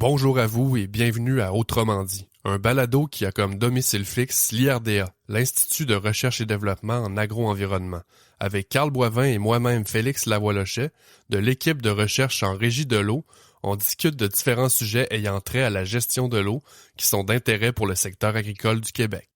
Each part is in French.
Bonjour à vous et bienvenue à Autrement dit, un balado qui a comme domicile fixe l'IRDA, l'Institut de recherche et développement en agro-environnement, avec Carl Boivin et moi-même Félix Lavoie-Lochet, de l'équipe de recherche en régie de l'eau. On discute de différents sujets ayant trait à la gestion de l'eau qui sont d'intérêt pour le secteur agricole du Québec.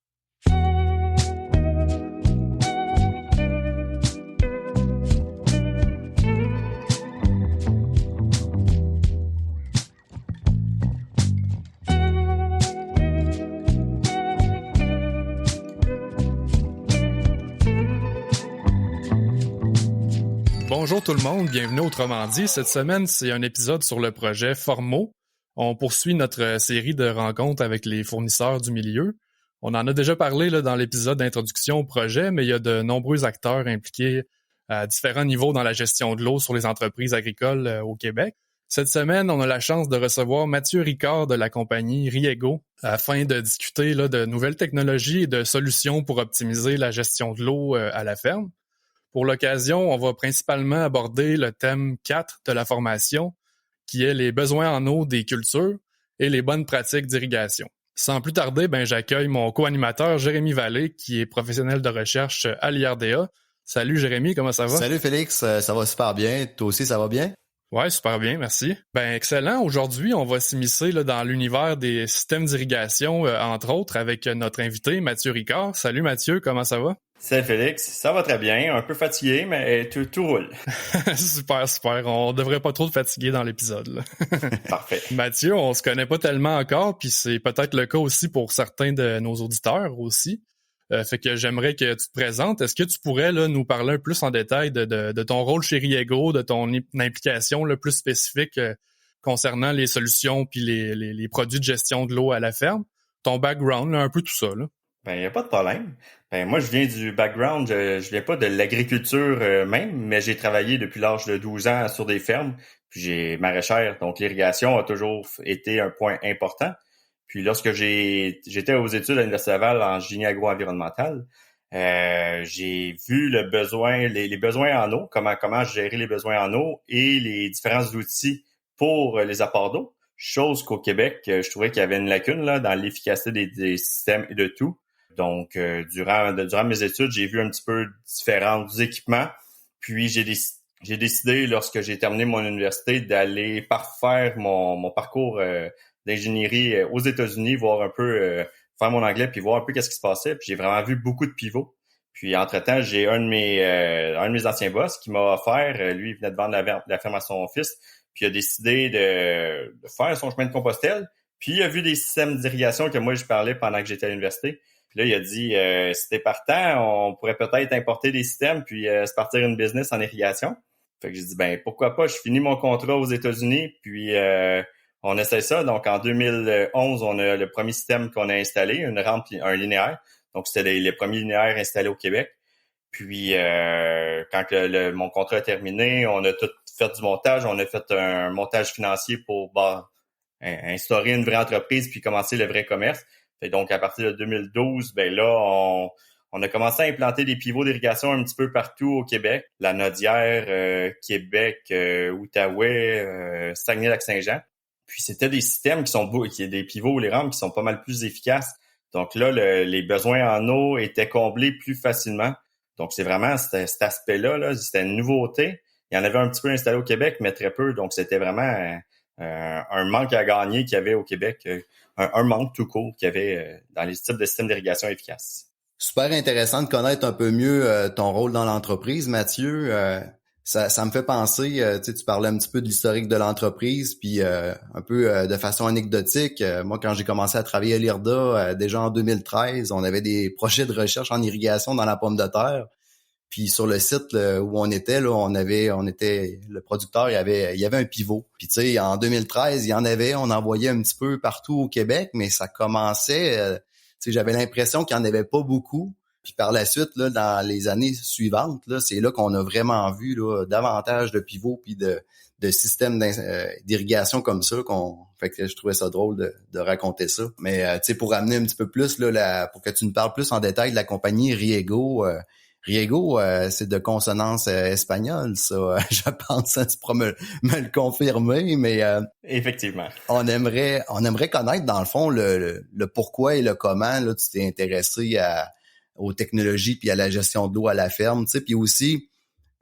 Bonjour tout le monde, bienvenue à Autrement dit. Cette semaine, c'est un épisode sur le projet Formo. On poursuit notre série de rencontres avec les fournisseurs du milieu. On en a déjà parlé dans l'épisode d'introduction au projet, mais il y a de nombreux acteurs impliqués à différents niveaux dans la gestion de l'eau sur les entreprises agricoles au Québec. Cette semaine, on a la chance de recevoir Mathieu Ricard de la compagnie Riego afin de discuter de nouvelles technologies et de solutions pour optimiser la gestion de l'eau à la ferme. Pour l'occasion, on va principalement aborder le thème 4 de la formation, qui est les besoins en eau des cultures et les bonnes pratiques d'irrigation. Sans plus tarder, j'accueille mon co-animateur Jérémy Vallée, qui est professionnel de recherche à l'IRDA. Salut Jérémy, comment ça va? Salut Félix, ça va super bien. Toi aussi, ça va bien? Ouais, super bien, merci. Excellent. Aujourd'hui, on va s'immiscer dans l'univers des systèmes d'irrigation, entre autres, avec notre invité Mathieu Ricard. Salut Mathieu, comment ça va? Salut Félix, ça va très bien, un peu fatigué, mais tout roule. Super. On devrait pas trop te fatiguer dans l'épisode, là. Parfait. Mathieu, on se connaît pas tellement encore, puis c'est peut-être le cas aussi pour certains de nos auditeurs aussi. Fait que j'aimerais que tu te présentes. Est-ce que tu pourrais nous parler un peu plus en détail de ton rôle chez Riego, de ton implication plus spécifique concernant les solutions puis les produits de gestion de l'eau à la ferme? Ton background, un peu tout ça, là. Y a pas de problème. Moi, je viens du background, je viens pas de l'agriculture même, mais j'ai travaillé depuis l'âge de 12 ans sur des fermes, puis j'ai maraîchère, donc l'irrigation a toujours été un point important. Puis lorsque j'étais aux études à l'Université Laval en génie agro-environnemental, j'ai vu le besoin, les besoins en eau, comment gérer les besoins en eau et les différents outils pour les apports d'eau. Chose qu'au Québec, je trouvais qu'il y avait une lacune dans l'efficacité des systèmes et de tout. Donc, durant mes études, j'ai vu un petit peu différents équipements. Puis, j'ai décidé, lorsque j'ai terminé mon université, d'aller parfaire mon parcours d'ingénierie aux États-Unis, voir un peu, faire mon anglais, puis voir un peu qu'est-ce qui se passait. Puis, j'ai vraiment vu beaucoup de pivots. Puis, entre-temps, j'ai un de mes anciens boss qui m'a offert, lui, il venait de vendre la ferme à son fils, puis il a décidé de faire son chemin de Compostelle. Puis, il a vu des systèmes d'irrigation que moi, je parlais pendant que j'étais à l'université. Puis là, il a dit, si t'es partant, on pourrait peut-être importer des systèmes puis se partir une business en irrigation. Fait que j'ai dit, pourquoi pas, je finis mon contrat aux États-Unis, puis on essaie ça. Donc, en 2011, on a le premier système qu'on a installé, une rampe, un linéaire. Donc, c'était les premiers linéaires installés au Québec. Puis, quand mon contrat est terminé, on a tout fait du montage. On a fait un montage financier pour instaurer une vraie entreprise puis commencer le vrai commerce. Et donc, à partir de 2012, on a commencé à implanter des pivots d'irrigation un petit peu partout au Québec. La Nodière, Québec, Outaouais, Saguenay-Lac-Saint-Jean. Puis, c'était des systèmes des pivots ou les rampes qui sont pas mal plus efficaces. Donc là, les besoins en eau étaient comblés plus facilement. Donc, c'est vraiment cet aspect-là, c'était une nouveauté. Il y en avait un petit peu installé au Québec, mais très peu. Donc, c'était vraiment un manque à gagner qu'il y avait au Québec. Un manque tout court qu'il y avait dans les types de systèmes d'irrigation efficaces. Super intéressant de connaître un peu mieux ton rôle dans l'entreprise, Mathieu. Ça me fait penser, tu parlais un petit peu de l'historique de l'entreprise, puis un peu de façon anecdotique. Moi, quand j'ai commencé à travailler à l'IRDA, déjà en 2013, on avait des projets de recherche en irrigation dans la pomme de terre. Puis sur le site où on était, le producteur, il y avait un pivot. Puis tu sais, en 2013, il y en avait, on en voyait un petit peu partout au Québec, mais ça commençait, tu sais, j'avais l'impression qu'il n'y en avait pas beaucoup. Puis par la suite, dans les années suivantes, c'est là qu'on a vraiment vu davantage de pivots puis de systèmes d'irrigation comme ça. Fait que je trouvais ça drôle de raconter ça. Mais tu sais, pour amener un petit peu plus pour que tu nous parles plus en détail de la compagnie Riego. Riego, c'est de consonance espagnole, ça. Je pense, hein, tu pourras me le confirmer, mais Effectivement. on aimerait connaître, dans le fond, le pourquoi et le comment là, tu t'es intéressé aux technologies puis à la gestion de l'eau à la ferme, tu sais, puis aussi,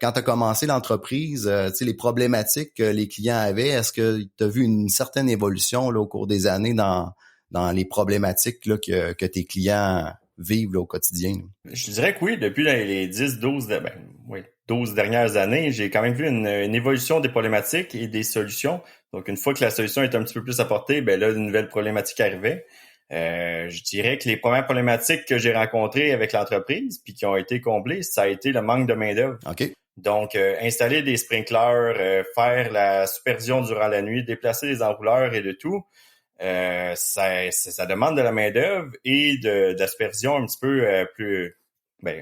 quand tu as commencé l'entreprise, tu sais, les problématiques que les clients avaient, est-ce que tu as vu une certaine évolution là, au cours des années dans les problématiques là, que tes clients vivent là, au quotidien? Je dirais que oui, depuis les 12 dernières années, j'ai quand même vu une évolution des problématiques et des solutions. Donc, une fois que la solution est un petit peu plus apportée, ben là, une nouvelle problématique arrivait. Je dirais que les premières problématiques que j'ai rencontrées avec l'entreprise puis qui ont été comblées, ça a été le manque de main-d'œuvre. OK. Donc, installer des sprinklers, faire la supervision durant la nuit, déplacer les enrouleurs et de tout, ça demande de la main-d'œuvre et de l'aspersion un petit peu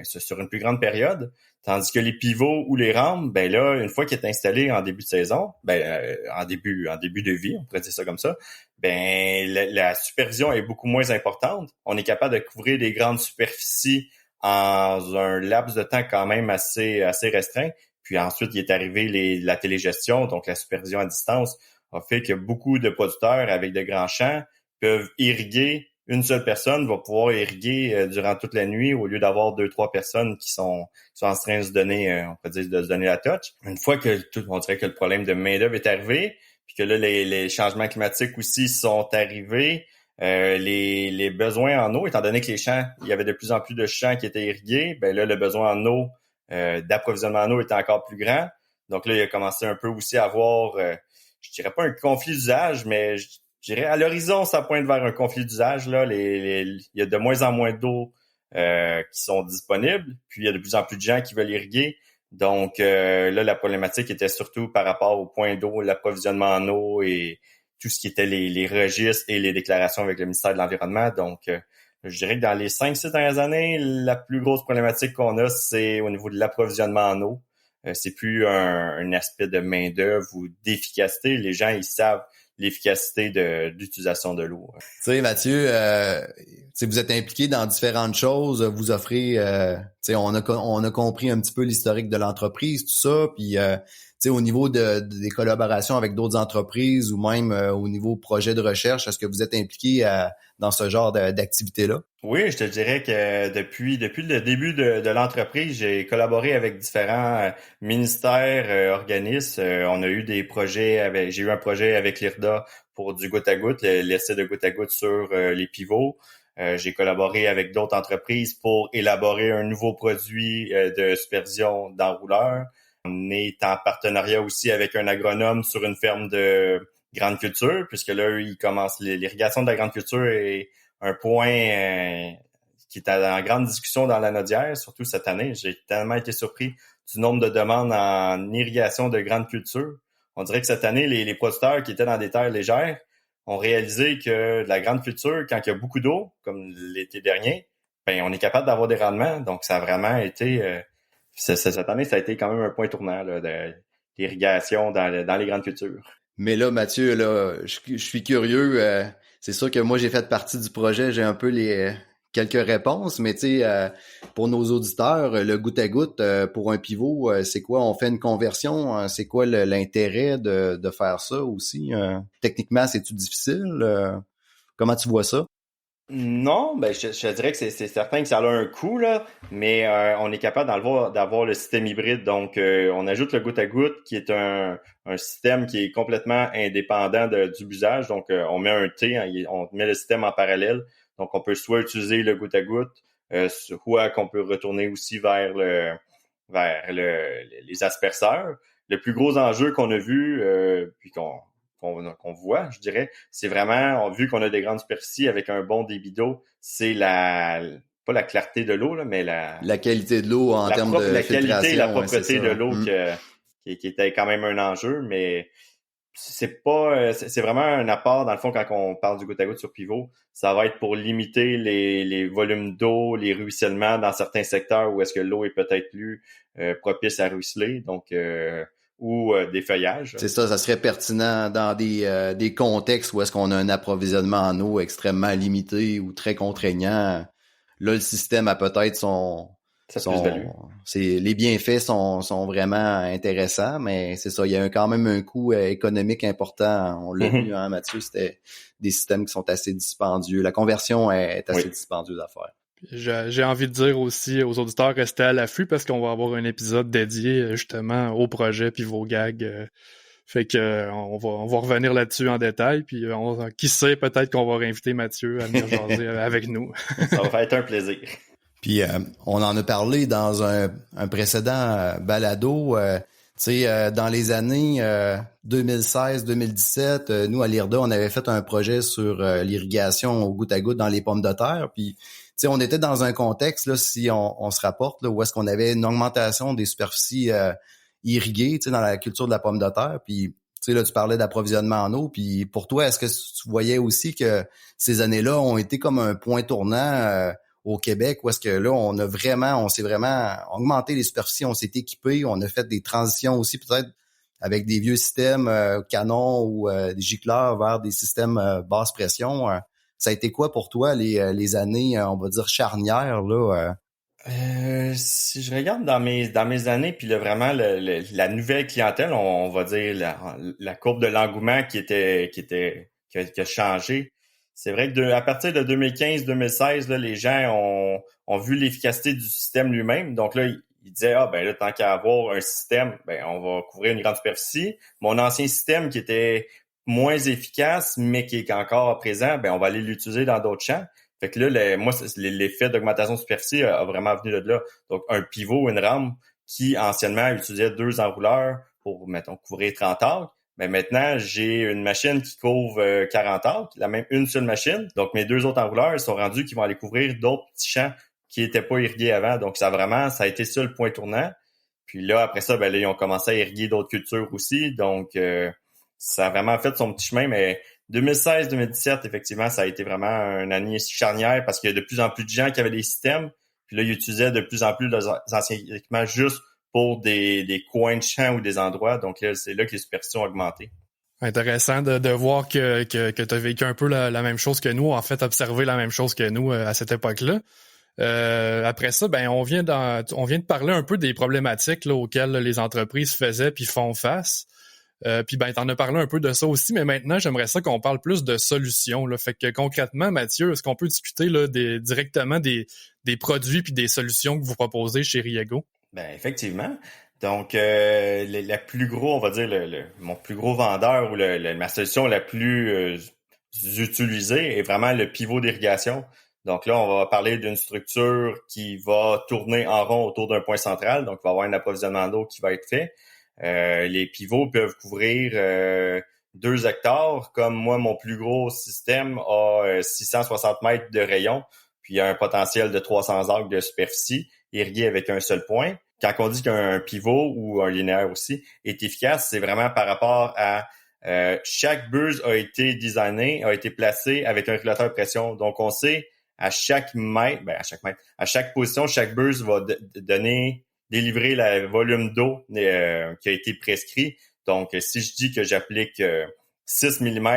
sur une plus grande période. Tandis que les pivots ou les rampes, ben là, une fois qu'il est installé en début de saison, en début de vie, on pourrait dire ça comme ça, ben la supervision est beaucoup moins importante. On est capable de couvrir des grandes superficies en un laps de temps quand même assez restreint. Puis ensuite, il est arrivé la télégestion, donc la supervision à distance, a fait que beaucoup de producteurs avec de grands champs peuvent irriguer. Une seule personne va pouvoir irriguer durant toute la nuit au lieu d'avoir 2-3 personnes qui sont en train de se donner, on peut dire, de se donner la touch. Une fois que on dirait que le problème de main-d'œuvre est arrivé, puis que là, les changements climatiques aussi sont arrivés, les besoins en eau, étant donné que les champs, il y avait de plus en plus de champs qui étaient irrigués, ben là, le besoin en eau, d'approvisionnement en eau était encore plus grand. Donc là, il a commencé un peu aussi à avoir, je dirais pas un conflit d'usage, mais je dirais à l'horizon, ça pointe vers un conflit d'usage. Là, il y a de moins en moins d'eau qui sont disponibles, puis il y a de plus en plus de gens qui veulent irriguer. Donc là, la problématique était surtout par rapport au point d'eau, l'approvisionnement en eau et tout ce qui était les registres et les déclarations avec le ministère de l'Environnement. Donc, je dirais que dans les 5-6 dernières années, la plus grosse problématique qu'on a, c'est au niveau de l'approvisionnement en eau. C'est plus un aspect de main-d'œuvre ou d'efficacité. Les gens, ils savent l'efficacité de l'utilisation de l'eau. Tu sais, Mathieu, vous êtes impliqué dans différentes choses. Vous offrez, on a compris un petit peu l'historique de l'entreprise, tout ça. Puis, au niveau des collaborations avec d'autres entreprises ou même au niveau projet de recherche, est-ce que vous êtes impliqué dans ce genre d'activité-là? Oui, je te dirais que depuis le début de l'entreprise, j'ai collaboré avec différents ministères, organismes. On a eu des projets j'ai eu un projet avec l'IRDA pour du goutte à goutte, l'essai de goutte à goutte sur les pivots. J'ai collaboré avec d'autres entreprises pour élaborer un nouveau produit de supervision d'enrouleurs. On est en partenariat aussi avec un agronome sur une ferme de grande culture, puisque là, il commence l'irrigation de la grande culture est un point qui est en grande discussion dans la Nodière, surtout cette année. J'ai tellement été surpris du nombre de demandes en irrigation de grande culture. On dirait que cette année, les producteurs qui étaient dans des terres légères ont réalisé que de la grande culture, quand il y a beaucoup d'eau, comme l'été dernier, ben on est capable d'avoir des rendements. Donc, ça a vraiment été... cette année, ça a été quand même un point tournant là, d'irrigation dans les grandes cultures. Mais là, Mathieu, là, je suis curieux. C'est sûr que moi, j'ai fait partie du projet. J'ai un peu quelques réponses, mais tu sais, pour nos auditeurs, le goutte à goutte pour un pivot, c'est quoi? On fait une conversion? C'est quoi l'intérêt de faire ça aussi? Techniquement, c'est-tu difficile? Comment tu vois ça? Non, je dirais que c'est certain que ça a un coût, là, mais on est capable d'avoir le système hybride. Donc, on ajoute le goutte à goutte, qui est un système qui est complètement indépendant du busage. Donc, on met un T, on met le système en parallèle. Donc, on peut soit utiliser le goutte à goutte, soit qu'on peut retourner aussi vers les asperceurs. Le plus gros enjeu qu'on a vu, puis qu'on voit, je dirais, c'est vraiment, vu qu'on a des grandes superficies avec un bon débit d'eau, c'est pas la clarté de l'eau, là, mais la qualité de l'eau en termes de la filtration. qualité et la propreté de l'eau qui était quand même un enjeu, mais c'est vraiment un apport, dans le fond, quand on parle du goutte à goutte sur pivot, ça va être pour limiter les volumes d'eau, les ruissellements dans certains secteurs où est-ce que l'eau est peut-être plus propice à ruisseler, donc ou des feuillages. C'est ça serait pertinent dans des contextes où est-ce qu'on a un approvisionnement en eau extrêmement limité ou très contraignant. Là, le système a peut-être Les bienfaits sont vraiment intéressants, mais c'est ça, il y a quand même un coût économique important. On l'a vu, hein, Mathieu, c'était des systèmes qui sont assez dispendieux. La conversion est assez dispendieuse à faire. J'ai envie de dire aussi aux auditeurs, restez à l'affût parce qu'on va avoir un épisode dédié justement au projet puis vos gags. Fait que on va revenir là-dessus en détail. Puis qui sait, peut-être qu'on va réinviter Mathieu à venir jaser avec nous. Ça va être un plaisir. Puis on en a parlé dans un précédent balado. Dans les années 2016-2017, nous à l'IRDA, on avait fait un projet sur l'irrigation au goutte à goutte dans les pommes de terre. Puis on était dans un contexte, là, si on se rapporte, là, où est-ce qu'on avait une augmentation des superficies irriguées dans la culture de la pomme de terre. Puis là, tu parlais d'approvisionnement en eau. Puis pour toi, est-ce que tu voyais aussi que ces années-là ont été comme un point tournant au Québec, où est-ce que là, on s'est vraiment augmenté les superficies, on s'est équipé, on a fait des transitions aussi peut-être avec des vieux systèmes canons ou des gicleurs vers des systèmes basse pression. Ça a été quoi pour toi les années, on va dire, charnières, là? Si je regarde dans mes années, puis là, vraiment la nouvelle clientèle, on va dire la courbe de l'engouement qui a changé. C'est vrai que à partir de 2015-2016, là, les gens ont vu l'efficacité du système lui-même. Donc là, ils disaient, là, tant qu'à avoir un système, on va couvrir une grande superficie. Mon ancien système qui était moins efficace, mais qui est encore présent, on va aller l'utiliser dans d'autres champs. Fait que là, l'effet d'augmentation de superficie a vraiment venu de là. Donc, un pivot, une rame qui, anciennement, utilisait 2 enrouleurs pour, mettons, couvrir 30 acres. Mais maintenant, j'ai une machine qui couvre 40 acres, même une seule machine. Donc, mes 2 autres enrouleurs, ils sont rendus qui vont aller couvrir d'autres petits champs qui n'étaient pas irrigués avant. Donc, ça a été ça le point tournant. Puis là, après ça, là, ils ont commencé à irriguer d'autres cultures aussi. Donc, ça a vraiment fait son petit chemin, mais 2016-2017, effectivement, ça a été vraiment une année charnière parce qu'il y a de plus en plus de gens qui avaient des systèmes. Puis là, ils utilisaient de plus en plus leurs anciens équipements juste pour des coins de champs ou des endroits. Donc là, c'est là que les superficies ont augmenté. Intéressant de voir que tu as vécu un peu la même chose que nous, en fait, observé la même chose que nous à cette époque-là. Après ça, on vient de parler un peu des problématiques là, auxquelles les entreprises faisaient puis font face. Puis t'en as parlé un peu de ça aussi, mais maintenant j'aimerais ça qu'on parle plus de solutions. Là. Fait que concrètement, Mathieu, est-ce qu'on peut discuter là, directement des produits puis des solutions que vous proposez chez Riego? Effectivement. Donc la plus gros, on va dire mon plus gros vendeur ou ma solution la plus utilisée est vraiment le pivot d'irrigation. Donc là, on va parler d'une structure qui va tourner en rond autour d'un point central. Donc, il va y avoir un approvisionnement d'eau qui va être fait. Les pivots peuvent couvrir 2 hectares. Comme moi, mon plus gros système a 660 mètres de rayon, puis il y a un potentiel de 300 acres de superficie, irrigué avec un seul point. Quand on dit qu'un pivot ou un linéaire aussi est efficace, c'est vraiment par rapport à chaque buse a été placée avec un régulateur de pression. Donc, on sait à chaque position, chaque buse va délivrer le volume d'eau qui a été prescrit. Donc, si je dis que j'applique 6 mm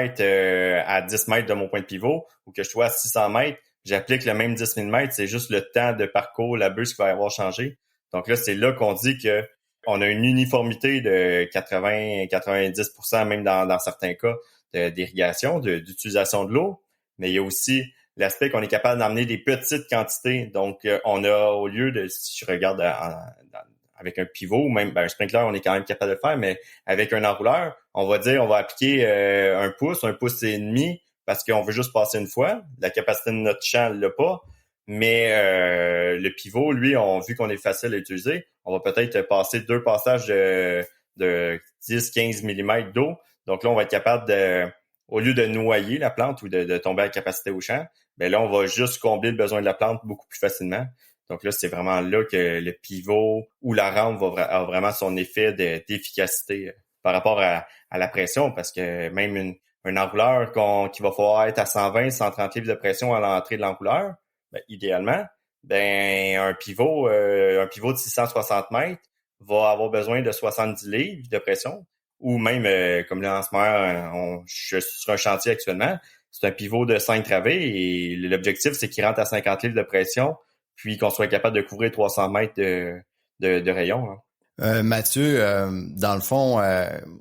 à 10 mètres de mon point de pivot ou que je sois à 600 mètres, j'applique le même 10 mm. C'est juste le temps de parcours, la buse qui va avoir changé. Donc là, c'est là qu'on dit que on a une uniformité de 80-90%, même dans certains cas d'irrigation, d'utilisation de l'eau. Mais il y a aussi l'aspect qu'on est capable d'emmener des petites quantités. Donc, on a, au lieu de, si je regarde avec un pivot ou même un sprinkler, on est quand même capable de le faire, mais avec un enrouleur, on va appliquer 1 pouce et demi, parce qu'on veut juste passer une fois. La capacité de notre champ l'a pas. Mais le pivot, lui, vu qu'on est facile à utiliser, on va peut-être passer 2 passages de 10-15 mm d'eau. Donc là, on va être capable au lieu de noyer la plante ou de tomber à capacité au champ, là, on va juste combler le besoin de la plante beaucoup plus facilement. Donc là, c'est vraiment là que le pivot ou la rampe a vraiment son effet d'efficacité par rapport à la pression, parce que même un enrouleur qui va falloir être à 120-130 livres de pression à l'entrée de l'enrouleur, idéalement, un pivot de 660 mètres va avoir besoin de 70 livres de pression, ou même, comme là en ce moment, je suis sur un chantier actuellement, c'est un pivot de 5 travées et l'objectif, c'est qu'il rentre à 50 livres de pression, puis qu'on soit capable de couvrir 300 mètres de rayon. Hein. Mathieu, dans le fond,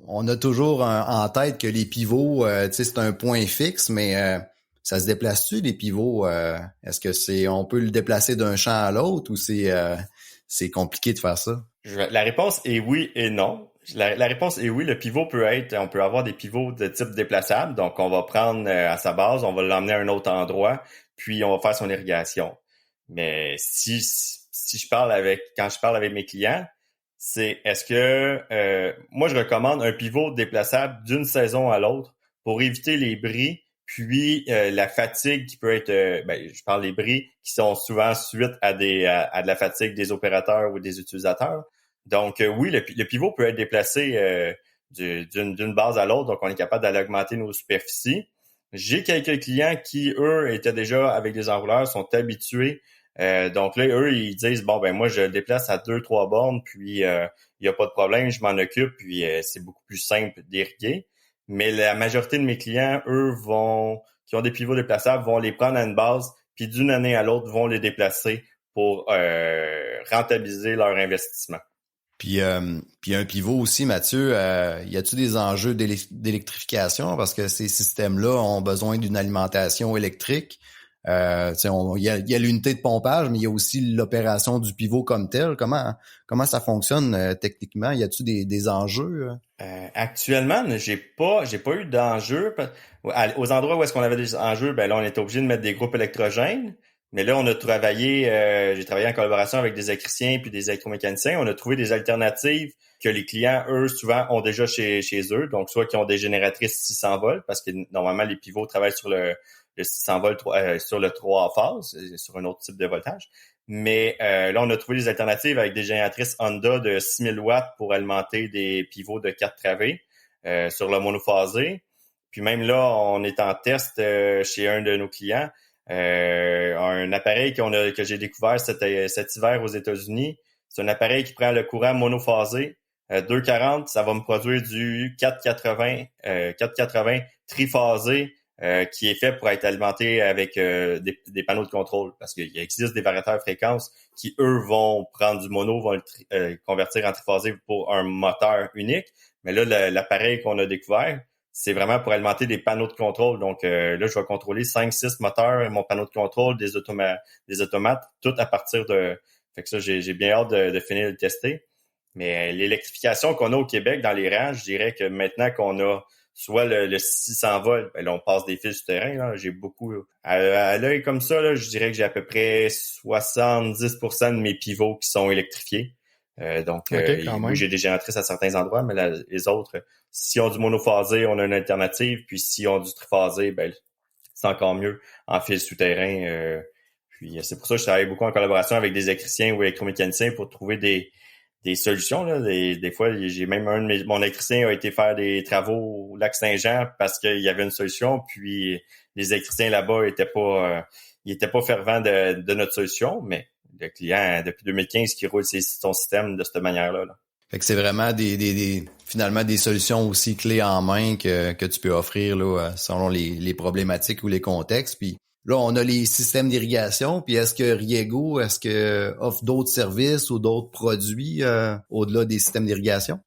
on a toujours en tête que les pivots, c'est un point fixe, mais ça se déplace-tu, les pivots? Est-ce que on peut le déplacer d'un champ à l'autre ou c'est compliqué de faire ça? La réponse est oui et non. La réponse est oui, le pivot on peut avoir des pivots de type déplaçable, donc on va prendre à sa base, on va l'emmener à un autre endroit, puis on va faire son irrigation. Mais quand je parle avec mes clients, c'est est-ce que moi je recommande un pivot déplaçable d'une saison à l'autre pour éviter les bris, puis la fatigue qui peut être je parle des bris qui sont souvent suite à de la fatigue des opérateurs ou des utilisateurs. Donc oui, le pivot peut être déplacé d'une base à l'autre, donc on est capable d'aller augmenter nos superficies. J'ai quelques clients qui, eux, étaient déjà avec des enrouleurs, sont habitués. Donc là, eux, ils disent moi je le déplace à 2-3 bornes, puis il n'y a pas de problème, je m'en occupe, puis c'est beaucoup plus simple d'irriguer. Mais la majorité de mes clients, eux, qui ont des pivots déplaçables, vont les prendre à une base, puis d'une année à l'autre, vont les déplacer pour rentabiliser leur investissement. Puis un pivot aussi, Mathieu, y a-t-il des enjeux d'électrification? Parce que ces systèmes-là ont besoin d'une alimentation électrique. Il y a l'unité de pompage, mais il y a aussi l'opération du pivot comme tel. Comment ça fonctionne techniquement? Y a-t-il des enjeux? Actuellement, j'ai pas eu d'enjeux. Aux endroits où est-ce qu'on avait des enjeux, là, on était obligé de mettre des groupes électrogènes. Mais là, on a travaillé, j'ai travaillé en collaboration avec des électriciens puis des électromécaniciens. On a trouvé des alternatives que les clients, eux, souvent ont déjà chez eux. Donc, soit qui ont des génératrices 600 volts, parce que normalement, les pivots travaillent sur le 600 volts, sur le 3 phases, sur un autre type de voltage. Mais là, on a trouvé des alternatives avec des génératrices Honda de 6000 watts pour alimenter des pivots de 4 travées sur le monophasé. Puis même là, on est en test chez un de nos clients. Un appareil que j'ai découvert cet hiver aux États-Unis. C'est un appareil qui prend le courant monophasé 240, ça va me produire du 480 triphasé qui est fait pour être alimenté avec des panneaux de contrôle, parce qu'il existe des variateurs de fréquences qui, eux, vont prendre du mono, vont le convertir en triphasé pour un moteur unique. Mais là, l'appareil qu'on a découvert, c'est vraiment pour alimenter des panneaux de contrôle. Donc là, je vais contrôler 5-6 moteurs, mon panneau de contrôle, des automates, tout à partir de... Fait que ça, j'ai bien hâte de finir de le tester. Mais l'électrification qu'on a au Québec dans les rangs, je dirais que maintenant qu'on a soit le 600 volts, là, on passe des fils souterrains. Là, j'ai beaucoup... À l'œil comme ça, là, je dirais que j'ai à peu près 70% de mes pivots qui sont électrifiés. Oui, j'ai des génératrices à certains endroits, mais les autres, si on a du monophasé, on a une alternative. Puis si on a du triphasé, c'est encore mieux en fil souterrain. Puis c'est pour ça que je travaille beaucoup en collaboration avec des électriciens ou électromécaniciens pour trouver des solutions. Là. Des fois, j'ai même mon électricien a été faire des travaux au lac Saint-Jean parce qu'il y avait une solution. Puis les électriciens là-bas étaient pas fervents de notre solution, mais le client, depuis 2015, qui roule son système de cette manière-là. Là. Fait que c'est vraiment finalement des solutions aussi clés en main que tu peux offrir là, selon les problématiques ou les contextes. Puis là, on a les systèmes d'irrigation. Puis est-ce que Riego offre d'autres services ou d'autres produits au-delà des systèmes d'irrigation?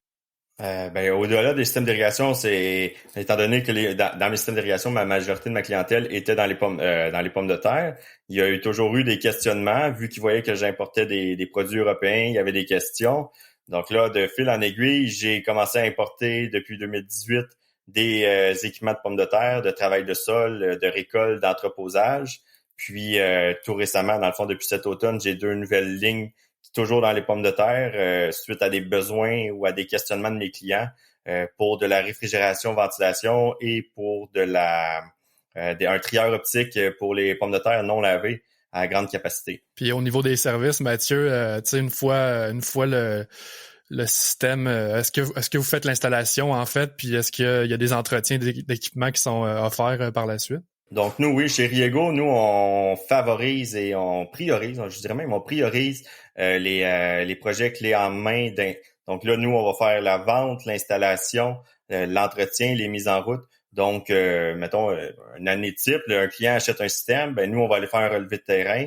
Au-delà des systèmes d'irrigation, c'est étant donné que dans mes systèmes d'irrigation, ma majorité de ma clientèle était dans les pommes de terre. Il y a toujours eu des questionnements, vu qu'ils voyaient que j'importais des produits européens, il y avait des questions. Donc là, de fil en aiguille, j'ai commencé à importer depuis 2018 des équipements de pommes de terre, de travail de sol, de récolte, d'entreposage. Puis tout récemment, dans le fond, depuis cet automne, j'ai 2 nouvelles lignes toujours dans les pommes de terre, suite à des besoins ou à des questionnements de mes clients pour de la réfrigération, ventilation et pour un trieur optique pour les pommes de terre non lavées à grande capacité. Puis au niveau des services, Mathieu, une fois le système, est-ce que vous faites l'installation en fait, puis est-ce qu'il y a des entretiens d'équipements qui sont offerts par la suite? Donc nous, oui, chez Riego, nous, on favorise et on priorise, je dirais même, on priorise les projets clés en main. Donc là, nous, on va faire la vente, l'installation, l'entretien, les mises en route. Donc, mettons, une année type, un client achète un système, nous, on va aller faire un relevé de terrain.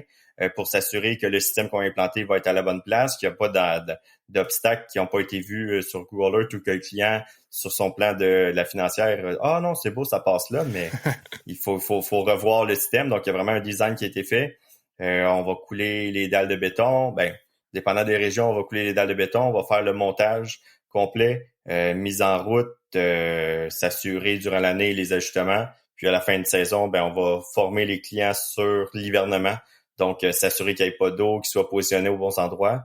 pour s'assurer que le système qu'on a implanté va être à la bonne place, qu'il n'y a pas d'obstacles qui n'ont pas été vus sur Google Earth ou que le client, sur son plan de la financière, ah non, c'est beau, ça passe là, mais il faut revoir le système. Donc, il y a vraiment un design qui a été fait. On va couler les dalles de béton. Dépendant des régions, on va couler les dalles de béton. On va faire le montage complet, mise en route, s'assurer durant l'année les ajustements. Puis à la fin de saison, on va former les clients sur l'hivernement. Donc, s'assurer qu'il n'y ait pas d'eau, qu'il soit positionné aux bons endroits.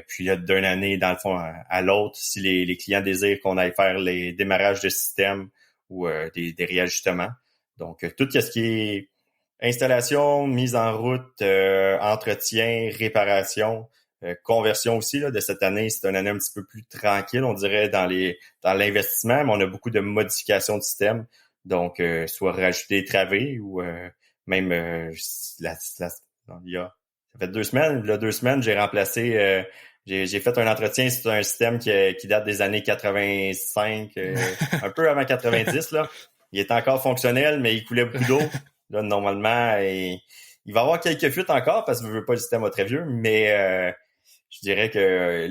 Puis là, d'une année, dans le fond, à l'autre, si les clients désirent qu'on aille faire les démarrages de système ou des réajustements. Donc, tout ce qui est installation, mise en route, entretien, réparation, conversion aussi là, de cette année, c'est une année un petit peu plus tranquille, on dirait, dans l'investissement, mais on a beaucoup de modifications de système. Donc, soit rajouter des travées ou même ça fait 2 semaines. Là, 2 semaines, j'ai remplacé j'ai fait un entretien sur un système qui date des années 85, un peu avant 90. Là. Il était encore fonctionnel, mais il coulait beaucoup d'eau. Là, normalement, il va y avoir quelques fuites encore parce que je veux pas le système très vieux, mais je dirais que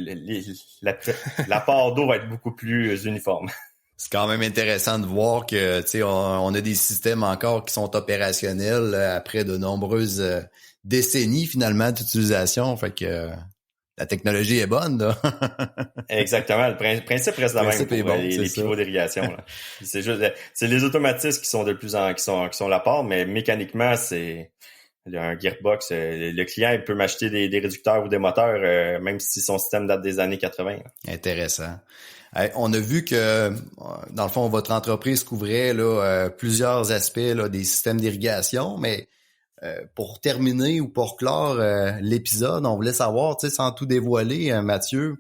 l'apport d'eau va être beaucoup plus uniforme. C'est quand même intéressant de voir que, tu sais, on a des systèmes encore qui sont opérationnels après de nombreuses décennies finalement d'utilisation. Fait que la technologie est bonne, là. Exactement. Le principe reste le même pour les pivots d'irrigation. Là. C'est les automatismes qui sont qui sont l'apport, mais mécaniquement, c'est un gearbox. Le client il peut m'acheter des réducteurs ou des moteurs, même si son système date des années 80. Là. Intéressant. On a vu que, dans le fond, votre entreprise couvrait là, plusieurs aspects là, des systèmes d'irrigation, mais pour terminer ou pour clore l'épisode, on voulait savoir, tu sais, sans tout dévoiler, Mathieu,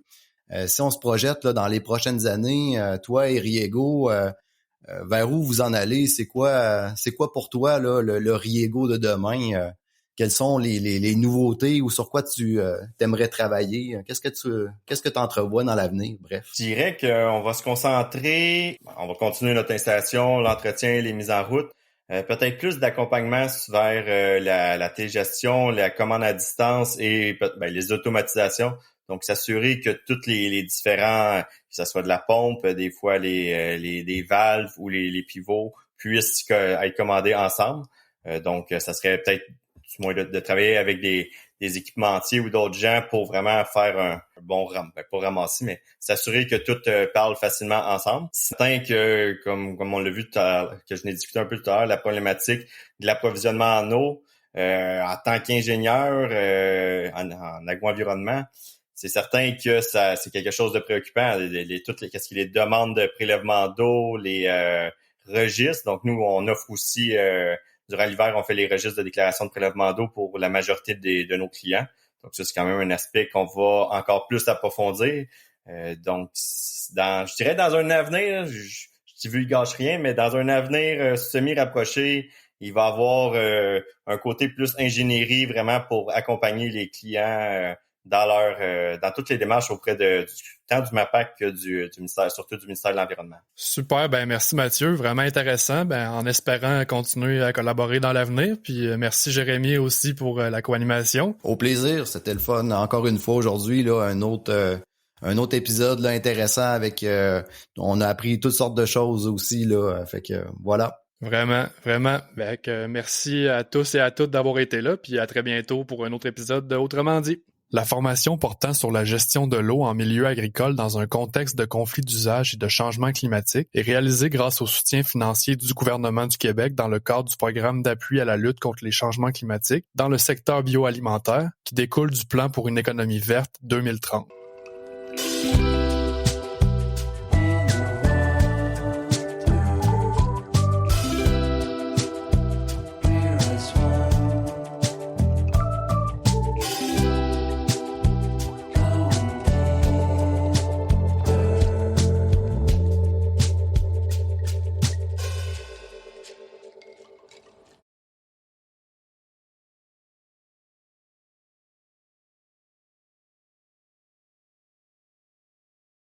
si on se projette là, dans les prochaines années, toi et Riego, vers où vous en allez? C'est quoi pour toi là, le Riego de demain? Quelles sont les nouveautés ou sur quoi tu t'aimerais travailler? Qu'est-ce que tu entrevois dans l'avenir? Bref. Je dirais qu'on va se concentrer, on va continuer notre installation, l'entretien, les mises en route. Peut-être plus d'accompagnement vers la télégestion, la commande à distance et les automatisations. Donc, s'assurer que tous les différents, que ce soit de la pompe, des fois les valves ou les pivots, puissent être commandés ensemble. Donc, ça serait peut-être du moins de travailler avec des équipementiers ou d'autres gens pour vraiment faire un bon pas ramasser, mais s'assurer que tout parle facilement ensemble. C'est certain que, comme on l'a vu tout à l'heure, que je n'ai discuté un peu tout à l'heure, la problématique de l'approvisionnement en eau, en tant qu'ingénieur en agro-environnement, c'est certain que c'est quelque chose de préoccupant. Qu'est-ce qu'il y a les demandes de prélèvement d'eau, les registres. Donc, nous, on offre aussi durant l'hiver, on fait les registres de déclaration de prélèvement d'eau pour la majorité de nos clients. Donc, ça, c'est quand même un aspect qu'on va encore plus approfondir. Donc, je dirais dans un avenir, je divulgage rien, mais dans un avenir semi-rapproché, il va y avoir un côté plus ingénierie vraiment pour accompagner les clients dans toutes les démarches auprès tant du MAPAC que du ministère, surtout du ministère de l'Environnement. Super, merci Mathieu, vraiment intéressant, en espérant continuer à collaborer dans l'avenir, puis merci Jérémy aussi pour la co-animation. Au plaisir, c'était le fun. Encore une fois aujourd'hui, là, un autre épisode là, intéressant avec on a appris toutes sortes de choses aussi, là, fait que voilà. Vraiment. Merci à tous et à toutes d'avoir été là, puis à très bientôt pour un autre épisode de Autrement dit. La formation portant sur la gestion de l'eau en milieu agricole dans un contexte de conflit d'usage et de changement climatique est réalisée grâce au soutien financier du gouvernement du Québec dans le cadre du programme d'appui à la lutte contre les changements climatiques dans le secteur bioalimentaire qui découle du plan pour une économie verte 2030.